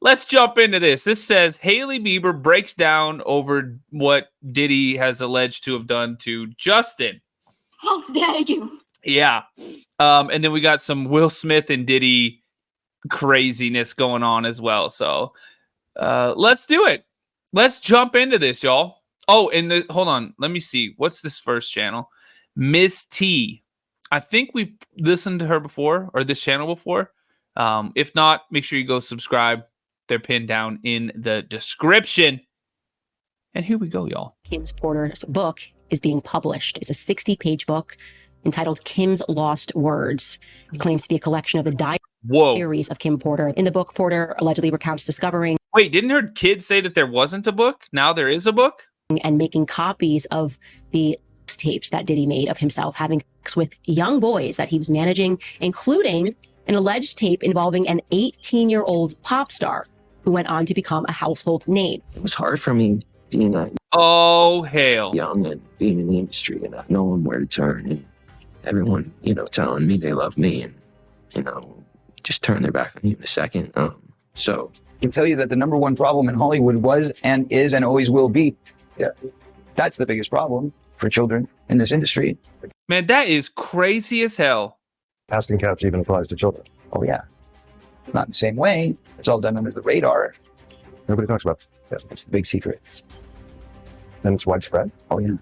let's jump into this. This says Hailey Bieber breaks down over what Diddy has alleged to have done to Justin. How dare you? Yeah. And then we got some Will Smith and Diddy craziness going on as well. So let's do it. Let's jump into this, y'all. Oh, and hold on. Let me see. What's this first channel? Miss T. I think we've listened to her before, or this channel before. If not, make sure you go subscribe. They're pinned down in the description. And here we go, y'all. Kim's Porter's book is being published. It's a 60-page book entitled Kim's Lost Words. It claims to be a collection of the diaries of Kim Porter. In the book, Porter allegedly recounts discovering... Wait, didn't her kids say that there wasn't a book? Now there is a book? And making copies of the tapes that Diddy made of himself having sex with young boys that he was managing, including an alleged tape involving an 18-year-old pop star who went on to become a household name. It was hard for me being that young and being in the industry and not knowing where to turn, and everyone, telling me they love me and, just turn their back on you in a second. So I can tell you that the number one problem in Hollywood was and is and always will be. Yeah, that's the biggest problem for children in this industry. Man, that is crazy as hell. Casting couch even applies to children. Oh, yeah. Not in the same way. It's all done under the radar. Nobody talks about it. Yeah. It's the big secret. And it's widespread? Oh, yeah.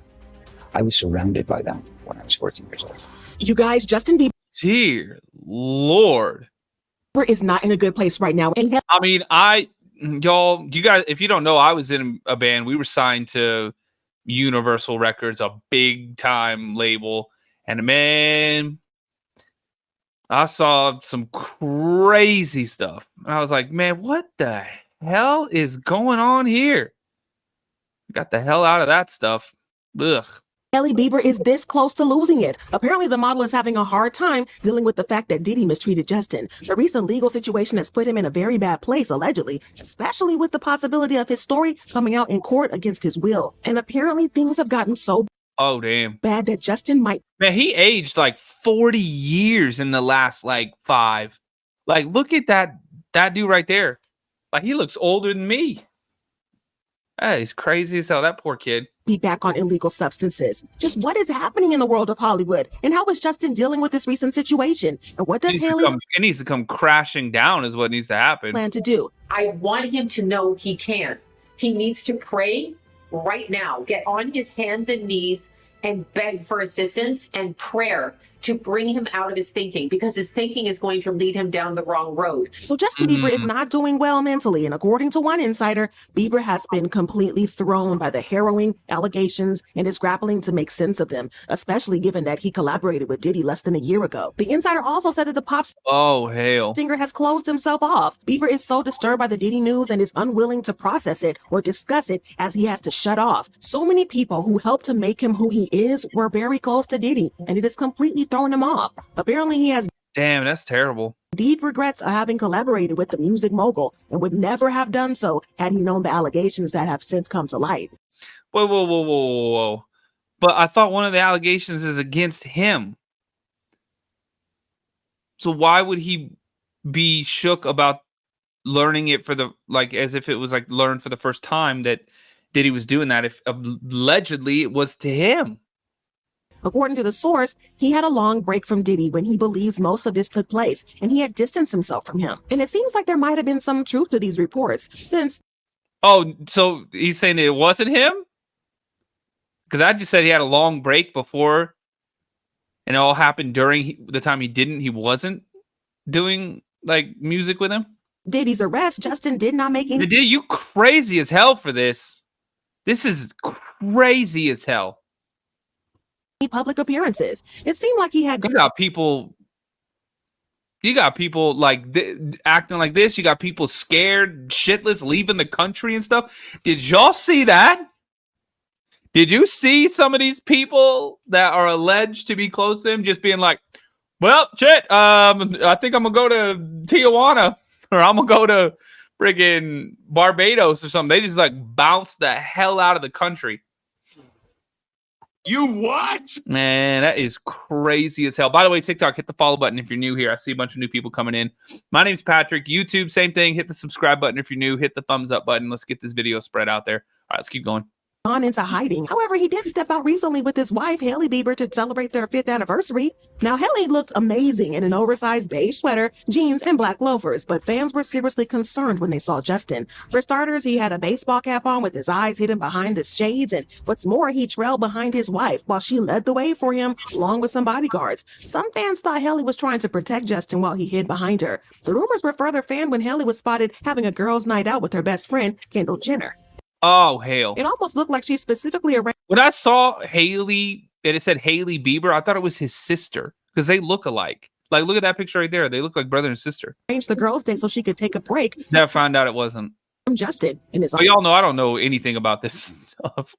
I was surrounded by them when I was 14 years old. You guys, Justin Bieber. Dear Lord. Is not in a good place right now. And I mean, you guys, if you don't know, I was in a band. We were signed to Universal Records, a big time label. And man, I saw some crazy stuff. And I was like, man, what the hell is going on here? Got the hell out of that stuff. Ugh. Hailey Bieber is this close to losing it. Apparently, the model is having a hard time dealing with the fact that Diddy mistreated Justin. The recent legal situation has put him in a very bad place, allegedly, especially with the possibility of his story coming out in court against his will. And apparently, things have gotten so bad that Justin might... Man, he aged like 40 years in the last, 5. Like, look at that dude right there. Like, he looks older than me. That is crazy as hell. That poor kid. Be back on illegal substances. Just what is happening in the world of Hollywood? And how is Justin dealing with this recent situation? And what does Hailey... It needs to come crashing down is what needs to happen. ...plan to do? I want him to know he can. He needs to pray right now. Get on his hands and knees and beg for assistance and prayer to bring him out of his thinking, because his thinking is going to lead him down the wrong road. So Justin Bieber is not doing well mentally, and according to one insider, Bieber has been completely thrown by the harrowing allegations and is grappling to make sense of them, especially given that he collaborated with Diddy less than a year ago. The insider also said that the pop singer has closed himself off. Bieber is so disturbed by the Diddy news and is unwilling to process it or discuss it, as he has to shut off. So many people who helped to make him who he is were very close to Diddy, and it has completely thrown him off. Apparently he has... Damn, that's terrible. Deep regrets having collaborated with the music mogul and would never have done so had he known the allegations that have since come to light. Whoa. But I thought one of the allegations is against him. So why would he be shook about learning it for as if it was learned for the first time that Diddy was doing that, if allegedly it was to him? According to the source, he had a long break from Diddy when he believes most of this took place, and he had distanced himself from him. And it seems like there might have been some truth to these reports, since... Oh, so he's saying that it wasn't him? Because I just said he had a long break before, and it all happened during the time he wasn't doing, music with him? Diddy's arrest, Justin did not make any... Diddy, you crazy as hell for this. This is crazy as hell. Public appearances. It seemed like he had... You got people acting like this. You got people scared, shitless, leaving the country and stuff. Did y'all see that? Did you see some of these people that are alleged to be close to him just being like, well, shit, I think I'm gonna go to Tijuana, or I'm gonna go to friggin' Barbados or something. They just bounced the hell out of the country. You what? Man, that is crazy as hell. By the way, TikTok, hit the follow button if you're new here. I see a bunch of new people coming in. My name's Patrick. YouTube, same thing. Hit the subscribe button if you're new. Hit the thumbs up button. Let's get this video spread out there. All right, let's keep going. Gone into hiding. However, he did step out recently with his wife, Hailey Bieber, to celebrate their 5th anniversary. Now, Hailey looked amazing in an oversized beige sweater, jeans, and black loafers, but fans were seriously concerned when they saw Justin. For starters, he had a baseball cap on with his eyes hidden behind the shades, and what's more, he trailed behind his wife while she led the way for him, along with some bodyguards. Some fans thought Hailey was trying to protect Justin while he hid behind her. The rumors were further fanned when Hailey was spotted having a girls' night out with her best friend, Kendall Jenner. Oh, hell. It almost looked like she specifically arranged. When I saw Hailey, and it said Hailey Bieber, I thought it was his sister because they look alike. Like, look at that picture right there. They look like brother and sister. Arranged the girls' day so she could take a break. Then I found out it wasn't. From Justin and his. Oh, y'all know I don't know anything about this stuff.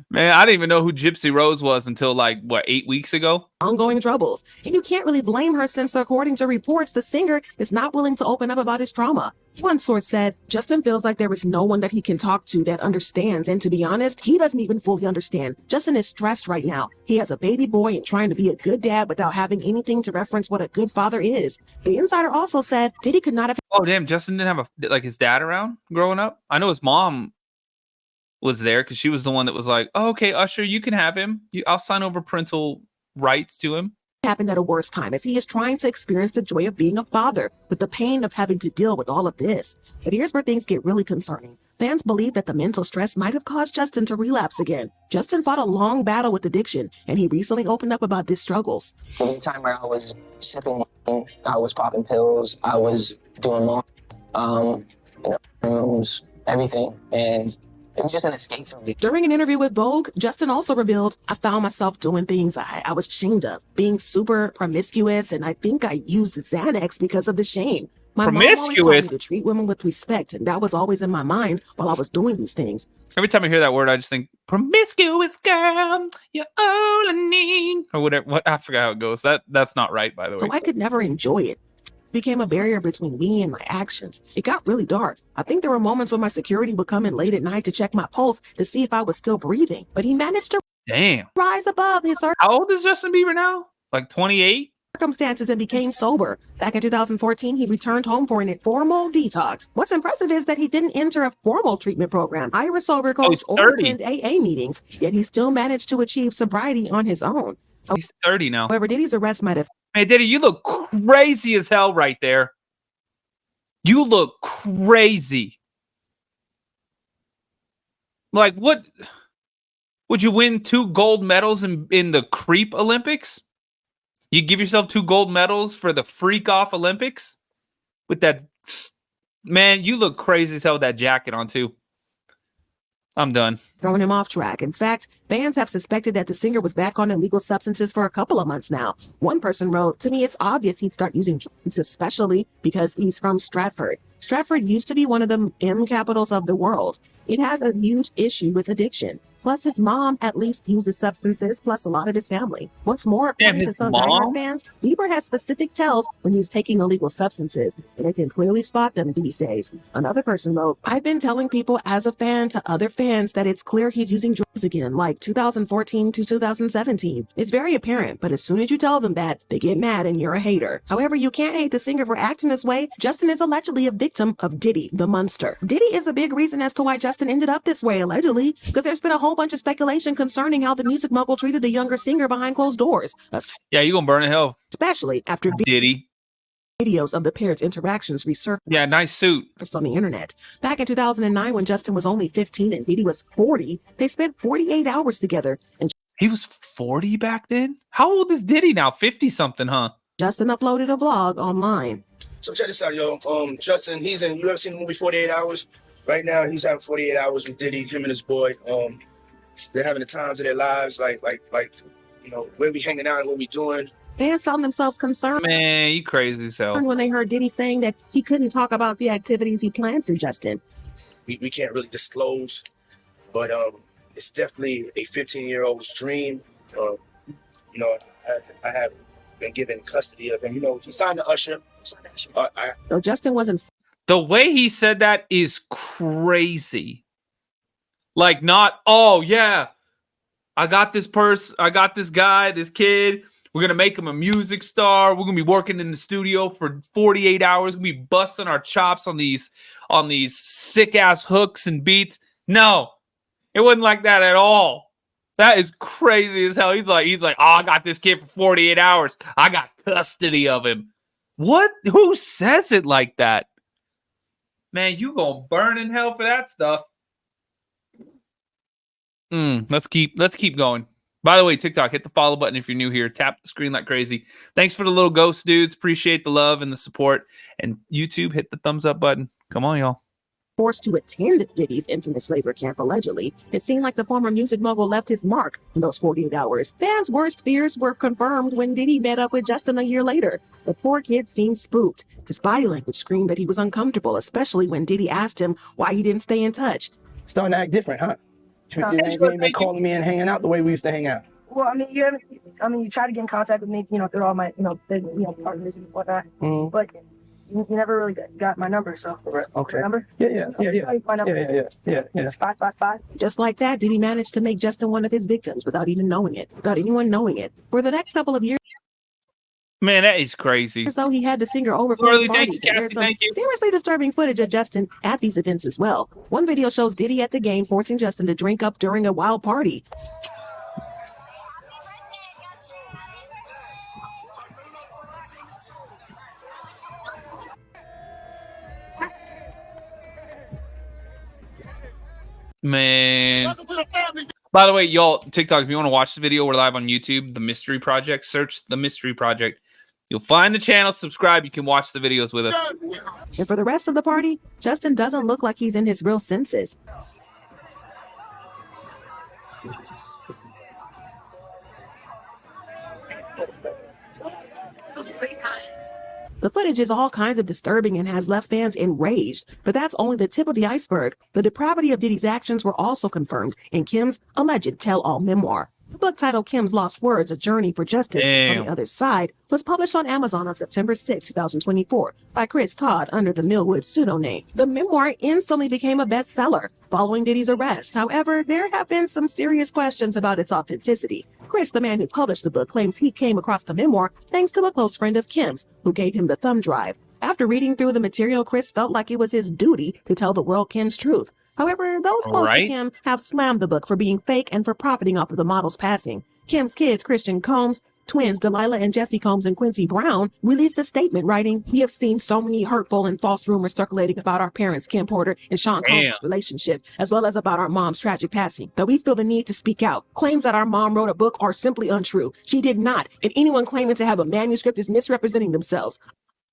Man, I didn't even know who Gypsy Rose was until like, what, 8 weeks ago? Ongoing troubles. And you can't really blame her since, according to reports, the singer is not willing to open up about his trauma. One source said, Justin feels like there is no one that he can talk to that understands. And to be honest, he doesn't even fully understand. Justin is stressed right now. He has a baby boy and trying to be a good dad without having anything to reference what a good father is. The insider also said Diddy could not have. Oh, damn. Justin didn't have his dad around growing up. I know his mom was there because she was the one that was like, oh, okay, Usher, you can have him. I'll sign over parental rights to him. Happened at a worse time as he is trying to experience the joy of being a father with the pain of having to deal with all of this. But here's where things get really concerning. Fans believe that the mental stress might have caused Justin to relapse again. Justin fought a long battle with addiction, and he recently opened up about his struggles. There was a time where I was sipping, I was popping pills, I was doing more, rooms, everything, and it was just an escape from me. During an interview with Vogue, Justin also revealed, I found myself doing things I was ashamed of, being super promiscuous, and I think I used Xanax because of the shame. My mom always told me to treat women with respect, and that was always in my mind while I was doing these things. Every time I hear that word, I just think, promiscuous girl, you're all I need. Or whatever. What, I forgot how it goes. That's not right, by the way. So I could never enjoy it. Became a barrier between me and my actions. It got really dark. I think there were moments when my security would come in late at night to check my pulse to see if I was still breathing. But he managed to rise above his How old is Justin Bieber now? Like 28? Circumstances and became sober. Back in 2014, he returned home for an informal detox. What's impressive is that he didn't enter a formal treatment program, hire a sober coach, or attend AA meetings, yet he still managed to achieve sobriety on his own. He's 30 now. However, Diddy's arrest might have. Hey, Diddy, you look crazy as hell right there. You look crazy. Like, what? Would you win 2 gold medals in the Creep Olympics? You give yourself 2 gold medals for the Freak Off Olympics? With that, man, you look crazy as hell with that jacket on, too. I'm done. Throwing him off track. In fact, fans have suspected that the singer was back on illegal substances for a couple of months now. One person wrote, to me, it's obvious he'd start using drugs, especially because he's from Stratford. Stratford used to be one of the M capitals of the world. It has a huge issue with addiction. Plus, his mom at least uses substances, plus a lot of his family. What's more, according to some diehard fans, Bieber has specific tells when he's taking illegal substances, and they can clearly spot them these days. Another person wrote, I've been telling people as a fan to other fans that it's clear he's using drugs again, like 2014 to 2017. It's very apparent, but as soon as you tell them that, they get mad and you're a hater. However, you can't hate the singer for acting this way. Justin is allegedly a victim of Diddy, the monster. Diddy is a big reason as to why Justin ended up this way, allegedly, because there's been a whole bunch of speculation concerning how the music mogul treated the younger singer behind closed doors. Yeah, you gonna burn in hell. Especially after Diddy. Videos of the pair's interactions resurfaced. Yeah, nice suit. On the internet. Back in 2009, when Justin was only 15 and Diddy was 40, they spent 48 hours together. And he was 40 back then? How old is Diddy now? 50-something, huh? Justin uploaded a vlog online. So check this out, yo. Justin, you ever seen the movie 48 Hours? Right now, he's having 48 hours with Diddy, him and his boy. They're having the times of their lives, like, you know, where we hanging out and what we doing. Fans found themselves concerned. Man, you crazy as hell. When they heard Diddy saying that he couldn't talk about the activities he planned for Justin. We can't really disclose, but it's definitely a 15-year-old's dream. You know, I have been given custody of him. You know, he signed to Usher. So Justin wasn't. The way he said that is crazy. Like, not, oh, yeah, I got this I got this guy, this kid. We're going to make him a music star. We're going to be working in the studio for 48 hours. We're going to be busting our chops on these sick-ass hooks and beats. No, it wasn't like that at all. That is crazy as hell. He's like, oh, I got this kid for 48 hours. I got custody of him. What? Who says it like that? Man, you gonna burn in hell for that stuff. Let's keep going. By the way, TikTok, hit the follow button if you're new here. Tap the screen like crazy. Thanks for the little ghost dudes. Appreciate the love and the support. And YouTube, hit the thumbs up button. Come on, y'all. Forced to attend Diddy's infamous flavor camp, allegedly, it seemed like the former music mogul left his mark in those 48 hours. Fans' worst fears were confirmed when Diddy met up with Justin a year later. The poor kid seemed spooked. His body language screamed that he was uncomfortable, especially when Diddy asked him why he didn't stay in touch. Starting to act different, huh? You ain't been calling me and hanging out the way we used to hang out. Well, I mean, you try to get in contact with me, through all my, partners and whatnot, but you never really got my number, so. Okay. Number? Yeah. My number. Yeah. It's 555. Just like that, Diddy managed to make Justin one of his victims without even knowing it, without anyone knowing it. For the next couple of years, Man, that is crazy. though, he had the singer over for his Shirley, thank you, parties. And Cassie, there's some thank you. seriously disturbing footage of Justin at these events as well. One video shows Diddy at the game forcing Justin to drink up during a wild party. Man. By the way, y'all, TikTok, if you want to watch the video, we're live on YouTube, The Mystery Project. Search The Mystery Project. You'll find the channel, subscribe. You can watch the videos with us. And for the rest of the party, Justin doesn't look like he's in his real senses. The footage is all kinds of disturbing and has left fans enraged, but that's only the tip of the iceberg. The depravity of Diddy's actions were also confirmed in Kim's alleged tell-all memoir. The book titled Kim's Lost Words, A Journey for Justice from the Other Side was published on Amazon on September 6, 2024 by Chris Todd under the Millwood pseudonym. The memoir instantly became a bestseller following Diddy's arrest. However, there have been some serious questions about its authenticity. Chris, the man who published the book, claims he came across the memoir thanks to a close friend of Kim's who gave him the thumb drive. After reading through the material, Chris felt like it was his duty to tell the world Kim's truth. However, those close to Kim have slammed the book for being fake and for profiting off of the model's passing. Kim's kids, Christian Combs, twins Delilah and Jesse Combs and Quincy Brown, released a statement writing, "We have seen so many hurtful and false rumors circulating about our parents, Kim Porter and Sean Combs' relationship, as well as about our mom's tragic passing, that we feel the need to speak out. Claims that our mom wrote a book are simply untrue. She did not, and anyone claiming to have a manuscript is misrepresenting themselves.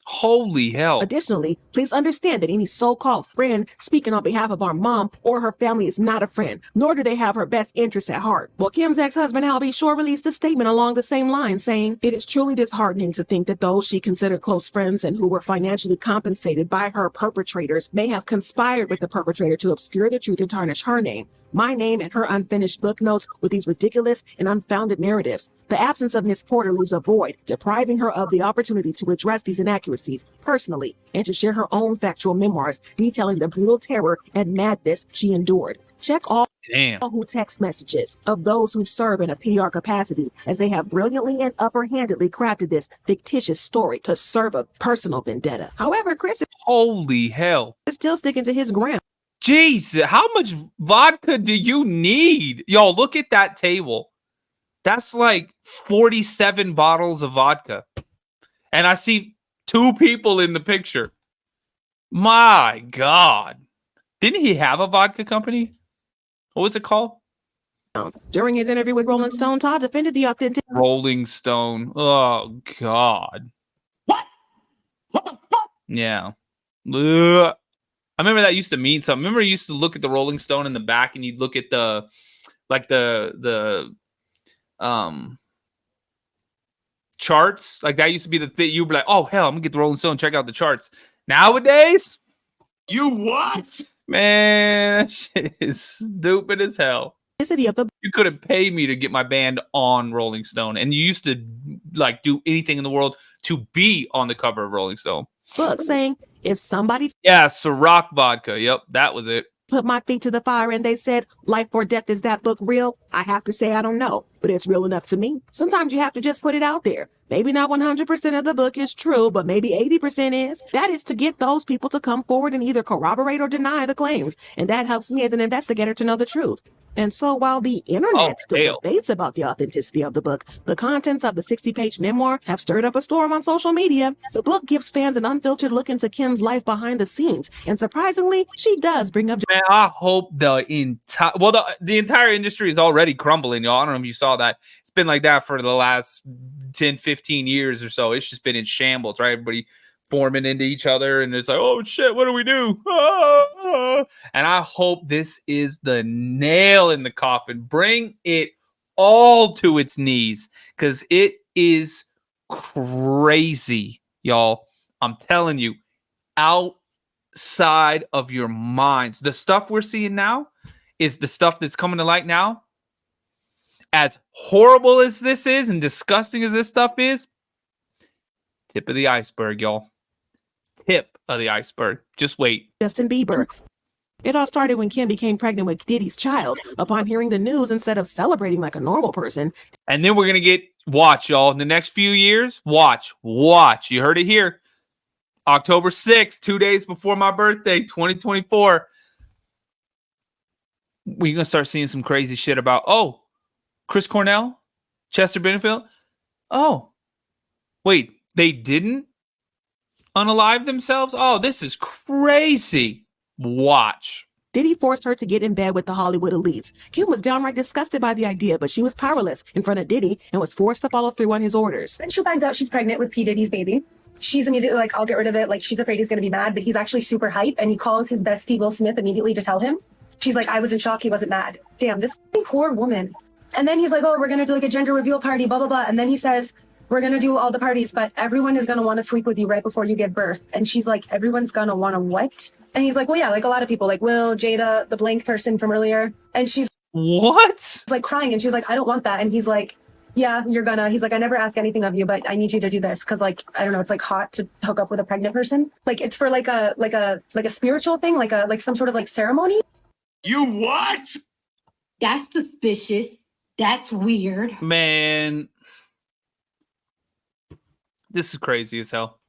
Holy hell. Additionally, please understand that any so-called friend speaking on behalf of our mom or her family is not a friend, nor do they have her best interests at heart." Well, Kim's ex-husband, Al B. Shore, released a statement along the same line, saying, "It is truly disheartening to think that those she considered close friends and who were financially compensated by her perpetrators may have conspired with the perpetrator to obscure the truth and tarnish her name, my name, and her unfinished book notes with these ridiculous and unfounded narratives. The absence of Miss Porter leaves a void, depriving her of the opportunity to address these inaccuracies personally and to share her own factual memoirs detailing the brutal terror and madness she endured. Check all who text messages of those who serve in a PR capacity, as they have brilliantly and upper-handedly crafted this fictitious story to serve a personal vendetta." However, Chris is still sticking to his ground. Jesus, how much vodka do you need? Yo, look at that table. That's like 47 bottles of vodka. And I see 2 people in the picture. My God. Didn't he have a vodka company? What was it called? During his interview with Rolling Stone, Todd defended the authentic Rolling Stone. Oh, God. What? What the fuck? Yeah. Ugh. I remember that used to mean something. Remember, you used to look at the Rolling Stone in the back, and you'd look at the charts. Like that used to be the thing. You'd be like, "Oh hell, I'm gonna get the Rolling Stone. Check out the charts." Nowadays, You what? man, that shit is stupid as hell. You couldn't pay me to get my band on Rolling Stone, and you used to like do anything in the world to be on the cover of Rolling Stone. book, saying, "If somebody Ciroc vodka. Yep, that was it. put my feet to the fire and they said, Life or Death, is that book real? I have to say I don't know, but it's real enough to me. Sometimes you have to just put it out there. Maybe not 100% of the book is true, but maybe 80% is. That is to get those people to come forward and either corroborate or deny the claims. And that helps me as an investigator to know the truth. And so while the internet still debates about the authenticity of the book, the contents of the 60-page memoir have stirred up a storm on social media. The book gives fans an unfiltered look into Kim's life behind the scenes. And surprisingly, she does bring up... Man, I hope the entire industry is already crumbling, y'all. I don't know if you saw that. It's been like that for the last 10, 15 years or so. It's just been in shambles, right? Everybody forming into each other, and it's like, oh shit, what do we do? And I hope this is the nail in the coffin. Bring it all to its knees, because it is crazy, y'all. I'm telling you, outside of your minds. The stuff we're seeing now is the stuff that's coming to light now. As horrible as this is and disgusting as this stuff is, tip of the iceberg, y'all. Tip of the iceberg. Just wait. Justin Bieber. It all started when Kim became pregnant with Diddy's child. Upon hearing the news, instead of celebrating like a normal person. And then we're going to watch, y'all, in the next few years, watch. You heard it here. October 6th, 2 days before my birthday, 2024. We're going to start seeing some crazy shit about, Chris Cornell, Chester Benningfield. Oh, wait, they didn't unalive themselves? Oh, this is crazy. Watch. Diddy forced her to get in bed with the Hollywood elites. Kim was downright disgusted by the idea, but she was powerless in front of Diddy and was forced to follow through on his orders. Then she finds out she's pregnant with P. Diddy's baby. She's immediately like, I'll get rid of it. Like, she's afraid he's going to be mad, but he's actually super hype. And he calls his bestie, Will Smith, immediately to tell him. She's like, I was in shock. He wasn't mad. Damn, this poor woman. And then he's like, oh, we're going to do like a gender reveal party, blah, blah, blah. And then he says, we're going to do all the parties, but everyone is going to want to sleep with you right before you give birth. And she's like, everyone's going to want to what? And he's like, well, yeah, like a lot of people, like Will, Jada, the blank person from earlier. And she's what? Like crying. And she's like, I don't want that. And he's like, yeah, you're gonna. He's like, I never ask anything of you, but I need you to do this because, like, I don't know, it's like hot to hook up with a pregnant person. Like, it's for like a spiritual thing, like some sort of like ceremony. You what? That's suspicious. That's weird. Man, this is crazy as hell.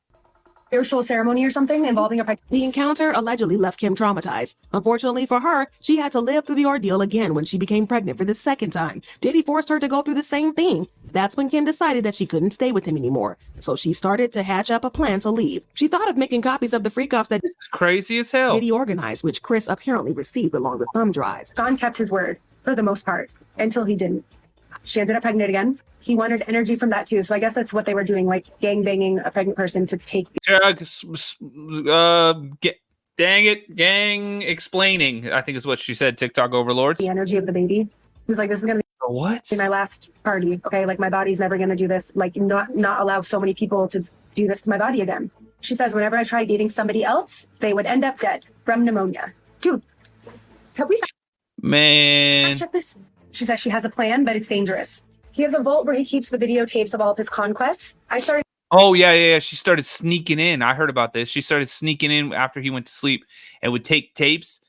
Spiritual ceremony or something involving a pregnant. The encounter allegedly left Kim traumatized. Unfortunately for her, she had to live through the ordeal again when she became pregnant for the second time. Diddy forced her to go through the same thing. That's when Kim decided that she couldn't stay with him anymore. So she started to hatch up a plan to leave. She thought of making copies of the freak-offs that this is crazy as hell. Diddy organized, which Chris apparently received along with thumb drives. Don kept his word for the most part until he didn't. She ended up pregnant again. He wanted energy from that too. So I guess that's what they were doing, like gang banging a pregnant person to take. Gang explaining, I think is what she said. TikTok overlords. The energy of the baby. He was like, this is going to be my last party. Okay. Like my body's never going to do this. Like not allow so many people to do this to my body again. She says, whenever I tried dating somebody else, they would end up dead from pneumonia. Dude, have we check this? She says she has a plan, but it's dangerous. He has a vault where he keeps the videotapes of all of his conquests. Oh, yeah. She started sneaking in. I heard about this. She started sneaking in after he went to sleep and would take tapes,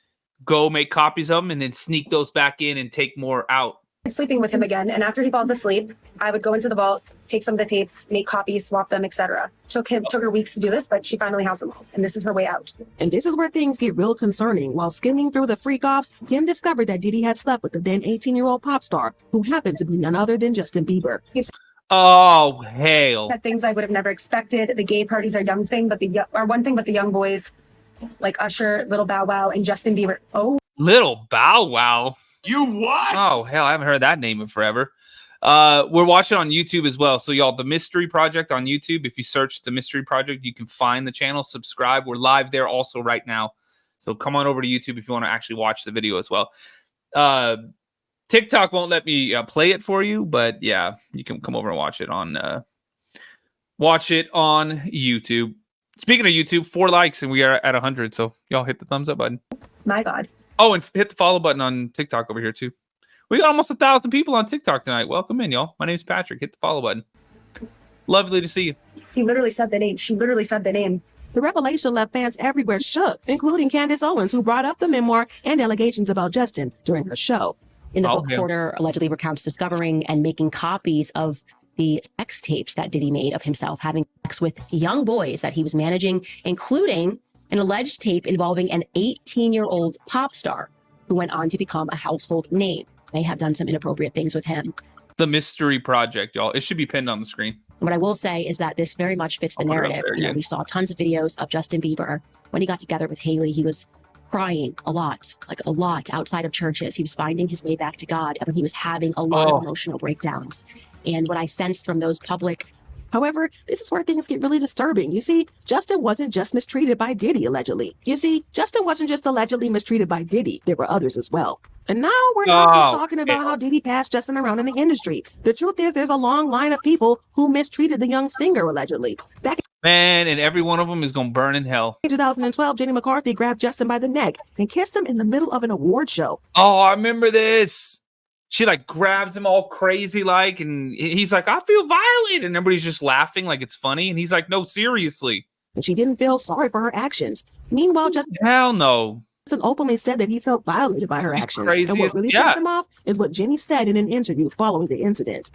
go make copies of them, and then sneak those back in and take more out. Sleeping with him again, and after he falls asleep, I would go into the vault, take some of the tapes, make copies, swap them, etc. Took her weeks to do this, but she finally has them all, and this is her way out. And this is where things get real concerning. While skimming through the freak-offs, Kim discovered that Diddy had slept with the then 18-year-old pop star, who happened to be none other than Justin Bieber. Oh, hell. Things I would have never expected. The gay parties are one thing, but the young boys, like Usher, Little Bow Wow, and Justin Bieber. Oh, Little Bow Wow. You what? Oh, hell, I haven't heard that name in forever. We're watching on YouTube as well. So, y'all, The Mystery Project on YouTube. If you search The Mystery Project, you can find the channel. Subscribe. We're live there also right now. So come on over to YouTube if you want to actually watch the video as well. TikTok won't let me play it for you, but yeah, you can come over and watch it on YouTube. Speaking of YouTube, 4 likes and we are at 100. So y'all hit the thumbs up button. My God. Oh, and hit the follow button on TikTok over here too. We got almost 1,000 people on TikTok tonight. Welcome in, y'all. My name's Patrick. Hit the follow button. Lovely to see you. He literally said the name. She literally said the name. The revelation left fans everywhere shook, including Candace Owens, who brought up the memoir and allegations about Justin during her show. In the book, Porter allegedly recounts discovering and making copies of the sex tapes that Diddy made of himself having sex with young boys that he was managing, including an alleged tape involving an 18-year-old pop star who went on to become a household name. May have done some inappropriate things with him. The mystery project, y'all. It should be pinned on the screen. What I will say is that this very much fits the narrative. We saw tons of videos of Justin Bieber. When he got together with Hailey, he was crying a lot outside of churches. He was finding his way back to God, but he was having a lot of emotional breakdowns. And what I sensed from those public... However, this is where things get really disturbing. You see, Justin wasn't just mistreated by Diddy, allegedly. Justin wasn't just allegedly mistreated by Diddy. There were others as well. And now we're not just talking about how Diddy passed Justin around in the industry. The truth is there's a long line of people who mistreated the young singer, allegedly. Man, and every one of them is going to burn in hell. In 2012, Jenny McCarthy grabbed Justin by the neck and kissed him in the middle of an award show. Oh, I remember this. She like grabs him all crazy like, and he's like, I feel violated. And everybody's just laughing like it's funny. And he's like, no, seriously. And she didn't feel sorry for her actions. Meanwhile, Justin openly said that he felt violated by her actions. And what really pissed him off is what Jenny said in an interview following the incident.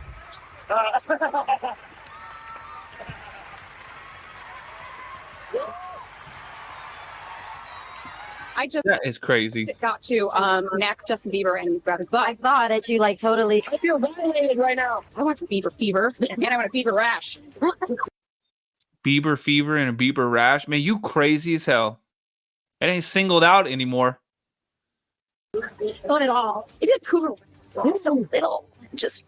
That is crazy. Got to neck Justin Bieber and grab his butt. I thought that you like totally. I feel violated right now. I want some Bieber fever and I want a Bieber rash. Bieber fever and a Bieber rash. Man, you crazy as hell. It ain't singled out anymore. Not at all. Maybe a cougar. It's so little. Just,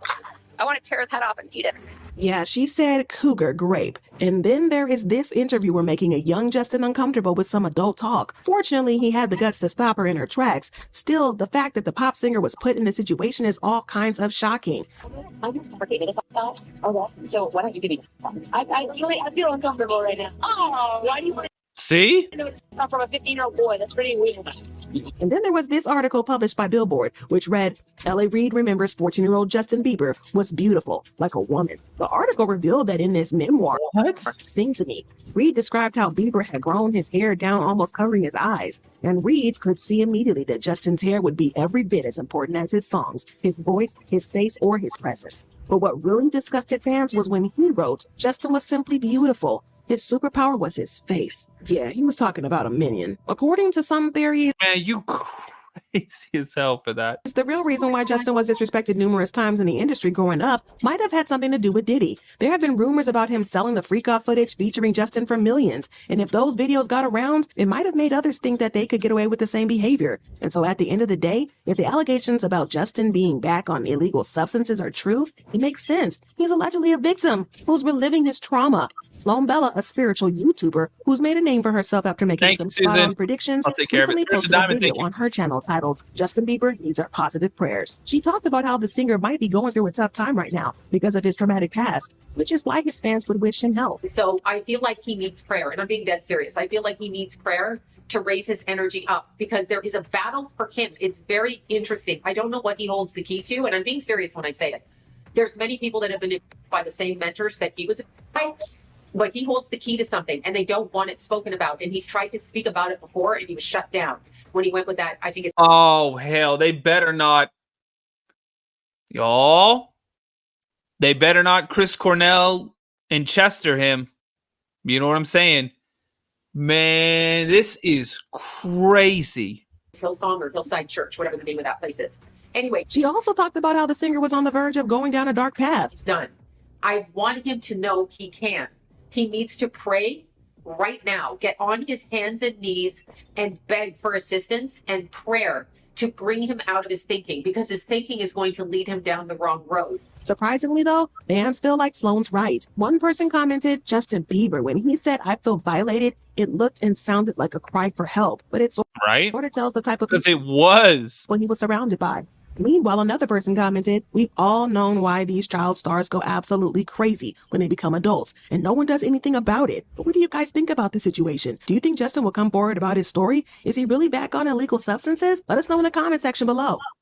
I want to tear his head off and eat it. Yeah, she said cougar grape. And then there is this interviewer making a young Justin uncomfortable with some adult talk. Fortunately, he had the guts to stop her in her tracks. Still, the fact that the pop singer was put in a situation is all kinds of shocking. So why don't you give me this? I feel uncomfortable right now. Oh, why do you want to... See? I know it's not from a 15-year-old boy. That's pretty weird. And then there was this article published by Billboard, which read, L.A. Reid remembers 14-year-old Justin Bieber was beautiful, like a woman. The article revealed that in this memoir, Sing to Me, Reid described how Bieber had grown his hair down, almost covering his eyes. And Reid could see immediately that Justin's hair would be every bit as important as his songs, his voice, his face, or his presence. But what really disgusted fans was when he wrote, Justin was simply beautiful. His superpower was his face. Yeah, he was talking about a minion. According to some theories, man, you crazy as hell for that. The real reason why Justin was disrespected numerous times in the industry growing up might have had something to do with Diddy. There have been rumors about him selling the freak-off footage featuring Justin for millions. And if those videos got around, it might have made others think that they could get away with the same behavior. And so at the end of the day, if the allegations about Justin being back on illegal substances are true, it makes sense. He's allegedly a victim who's reliving his trauma. Sloan Bella, a spiritual YouTuber who's made a name for herself after making some spot-on predictions, recently posted a video on her channel titled Justin Bieber Needs Our Positive Prayers. She talked about how the singer might be going through a tough time right now because of his traumatic past, which is why his fans would wish him health. So I feel like he needs prayer, and I'm being dead serious. I feel like he needs prayer to raise his energy up because there is a battle for him. It's very interesting. I don't know what he holds the key to, and I'm being serious when I say it. There's many people that have been by the same mentors that he was by, but he holds the key to something and they don't want it spoken about. And he's tried to speak about it before and he was shut down when he went with that. I think it's... Oh, hell. They better not. Y'all. They better not Chris Cornell and Chester him. You know what I'm saying? Man, this is crazy. Hillsong or Hillside Church, whatever the name of that place is. Anyway. She also talked about how the singer was on the verge of going down a dark path. It's done. I want him to know he can. He needs to pray right now, get on his hands and knees and beg for assistance and prayer to bring him out of his thinking because his thinking is going to lead him down the wrong road. Surprisingly, though, fans feel like Sloan's right. One person commented, Justin Bieber, when he said, I feel violated, it looked and sounded like a cry for help. But it's right. Sort of tells the type of because it was what he was surrounded by. Meanwhile, another person commented, we've all known why these child stars go absolutely crazy when they become adults, and no one does anything about it. But what do you guys think about the situation? Do you think Justin will come forward about his story? Is he really back on illegal substances? Let us know in the comment section below.